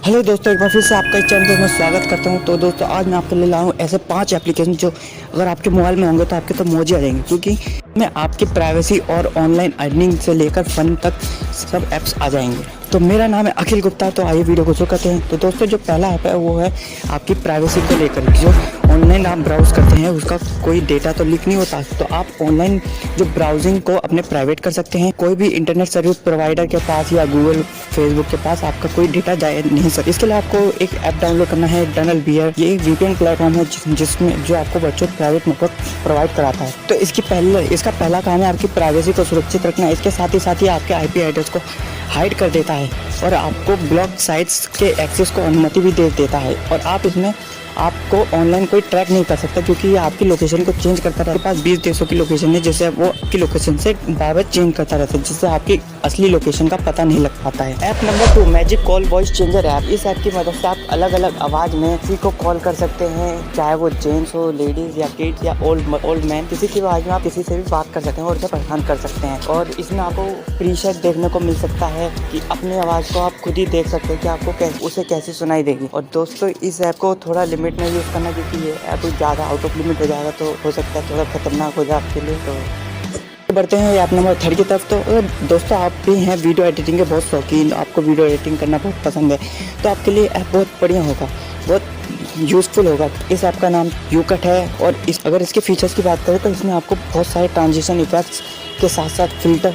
Hello दोस्तों, एक बार फिर से आपका इस चैनल पर मैं स्वागत करता हूं। तो दोस्तों, आज मैं आपके लिए लाया हूं ऐसे 5 एप्लीकेशन जो अगर आपके मोबाइल में होंगे तो आपके तो मौज ही आ जाएंगे, क्योंकि में आपकी प्राइवेसी और ऑनलाइन अर्निंग से लेकर फन तक सब ऐप्स आ जाएंगे। तो मेरा नाम है अखिल गुप्ता। तो आइए वीडियो को शुरू करते हैं। तो दोस्तों, जो पहला ऐप है वो है आपकी प्राइवेसी को लेकर। जो ऑनलाइन आप ब्राउज करते हैं उसका कोई डेटा तो लीक नहीं होता, तो आप ऑनलाइन जो ब्राउजिंग को अपने प्राइवेट कर सकते हैं। कोई भी इंटरनेट सर्विस प्रोवाइडर के पास या गूगल फेसबुक के पास आपका कोई डेटा जाए नहीं सकता। इसके लिए आपको एक ऐप डाउनलोड करना है, टनल बियर। ये एक वीपीएन प्लेटफॉर्म है जिसमें जो आपको वर्चुअल प्राइवेट नेटवर्क प्रोवाइड कराता है। तो इसका पहला काम है आपकी प्राइवेसी को सुरक्षित रखना। इसके साथ ही आपके आईपी एड्रेस को हाइड कर देता है और आपको ब्लॉक साइट्स के एक्सेस को अनुमति भी दे देता है। और आप इसमें आपको ऑनलाइन कोई ट्रैक नहीं कर सकता, क्योंकि ये आपकी लोकेशन को चेंज करता रहता है। पास 20 देशों की लोकेशन है, जैसे वो आपकी लोकेशन से बार बार चेंज करता रहता है, जिससे आपकी असली लोकेशन का पता नहीं लग पाता है। App number 2, magic call voice changer app. इस ऐप की मदद से आप अलग अलग आवाज़ में किसी को कॉल कर सकते हैं, चाहे वो जेंट्स हो, लेडीज़ या किड्स या ओल्ड मैन। किसी की आवाज़ में आप किसी से भी बात कर सकते हैं और उसे परेशान कर सकते हैं। और इसमें आपको प्रीसेट देखने को मिल सकता है कि अपनी आवाज़ को आप खुद ही देख सकते हैं कि आपको उसे कैसे सुनाई देगी। और दोस्तों, इस ऐप को थोड़ा लिमिट में यूज़ करना, क्योंकि ये ऐप ज़्यादा आउट ऑफ लिमिट हो जाएगा तो हो सकता है थोड़ा खतरनाक हो जाए आपके लिए। तो बढ़ते हैं ऐप नंबर 3 की तरफ। तो दोस्तों, आप भी हैं वीडियो एडिटिंग के बहुत शौकीन, आपको वीडियो एडिटिंग करना बहुत पसंद है, तो आपके लिए ऐप बहुत बढ़िया होगा, बहुत यूज़फुल होगा। इस ऐप का नाम YouCut है। और अगर इसके फीचर्स की बात करें तो इसमें आपको बहुत सारे ट्रांजिशन इफेक्ट्स के साथ साथ फिल्टर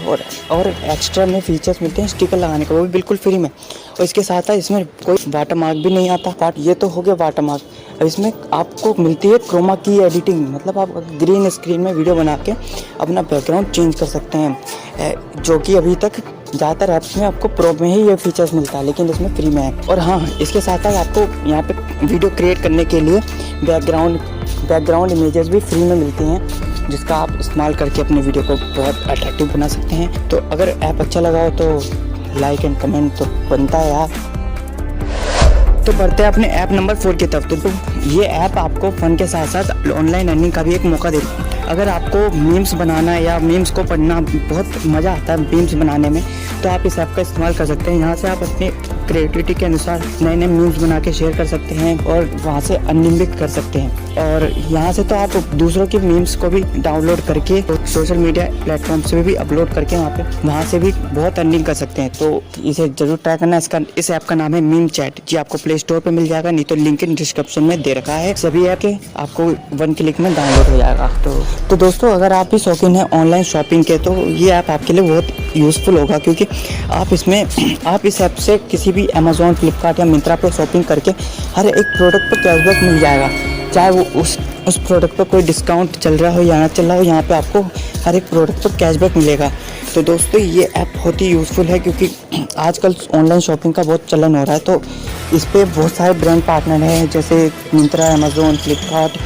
और एक्स्ट्रा में फीचर्स मिलते हैं स्टिकर लगाने का, वो भी बिल्कुल फ्री में। और इसके साथ इसमें कोई वाटरमार्क भी नहीं आता। ये तो हो गया वाटरमार्क। और इसमें आपको मिलती है क्रोमा की एडिटिंग, मतलब आप ग्रीन स्क्रीन में वीडियो बना के अपना बैकग्राउंड चेंज कर सकते हैं, जो कि अभी तक ज़्यादातर ऐप्स में आपको प्रो में ही ये फीचर्स मिलता है, लेकिन इसमें फ्री में है। और हाँ, इसके साथ साथ आपको यहाँ पे वीडियो क्रिएट करने के लिए बैकग्राउंड इमेजेस भी फ्री में मिलती हैं, जिसका आप इस्तेमाल करके अपनी वीडियो को बहुत अट्रैक्टिव बना सकते हैं। तो अगर ऐप अच्छा लगा हो तो लाइक एंड कमेंट तो बनता है यार। तो बढ़ते हैं अपने ऐप नंबर 4 की तरफ। तो ये ऐप आपको फ़न के साथ साथ ऑनलाइन अर्निंग का भी एक मौका देता है। अगर आपको मीम्स बनाना या मीम्स को पढ़ना बहुत मज़ा आता है मीम्स बनाने में, तो आप इस ऐप का इस्तेमाल कर सकते हैं। यहाँ से आप अपने क्रिएटिविटी के अनुसार नए नए मीम्स बना के शेयर कर सकते हैं और वहाँ से अर्निंग भी कर सकते हैं। और यहाँ से तो आप दूसरों की मीम्स को भी डाउनलोड करके सोशल मीडिया प्लेटफॉर्म से भी अपलोड करके वहाँ से भी बहुत अर्निंग कर सकते हैं। तो इसे ज़रूर ट्राई करना। इस ऐप का नाम है मीम चैट, जी आपको प्ले स्टोर पर मिल जाएगा, नहीं तो लिंक इन डिस्क्रिप्शन में दे रखा है। सभी ऐप के आपको 1 क्लिक में डाउनलोड हो जाएगा। तो दोस्तों, अगर आप भी शौकीन हैं ऑनलाइन शॉपिंग के, तो ये ऐप आपके लिए बहुत यूज़फुल होगा, क्योंकि आप इस ऐप से किसी भी अमेज़ॉन, फ्लिपकार्ट या मिंत्रा पर शॉपिंग करके हर एक प्रोडक्ट पर कैशबैक मिल जाएगा, चाहे वो उस प्रोडक्ट पर कोई डिस्काउंट चल रहा हो या ना चल रहा हो। यहाँ पे आपको हर एक प्रोडक्ट पर कैशबैक मिलेगा। तो दोस्तों, ये ऐप बहुत ही यूज़फुल है, क्योंकि आजकल ऑनलाइन शॉपिंग का बहुत चलन हो रहा है। तो इस पर बहुत सारे ब्रांड पार्टनर हैं, जैसे मिंत्रा, अमेज़ॉन, फ्लिपकार्ट,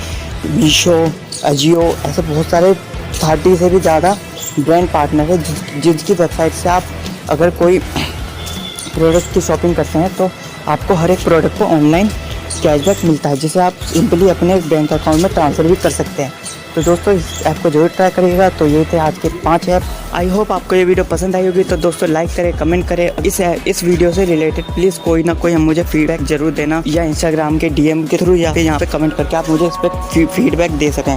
मीशो, अजियो, ऐसे बहुत सारे 30 से भी ज़्यादा ब्रांड पार्टनर है, जिसकी वेबसाइट से आप अगर कोई प्रोडक्ट की शॉपिंग करते हैं तो आपको हर एक प्रोडक्ट को ऑनलाइन कैशबैक मिलता है, जिसे आप सिंपली अपने बैंक अकाउंट में ट्रांसफ़र भी कर सकते हैं। तो दोस्तों, इस ऐप को जरूर ट्राई करिएगा। तो ये थे आज के 5 ऐप। आई होप आपको ये वीडियो पसंद आई होगी। तो दोस्तों, लाइक करें, कमेंट करें। इस वीडियो से रिलेटेड प्लीज़ कोई ना कोई मुझे फीडबैक जरूर देना, या इंस्टाग्राम के DM के थ्रू या फिर यहाँ पे कमेंट करके आप मुझे इस पर फीडबैक दे सकें।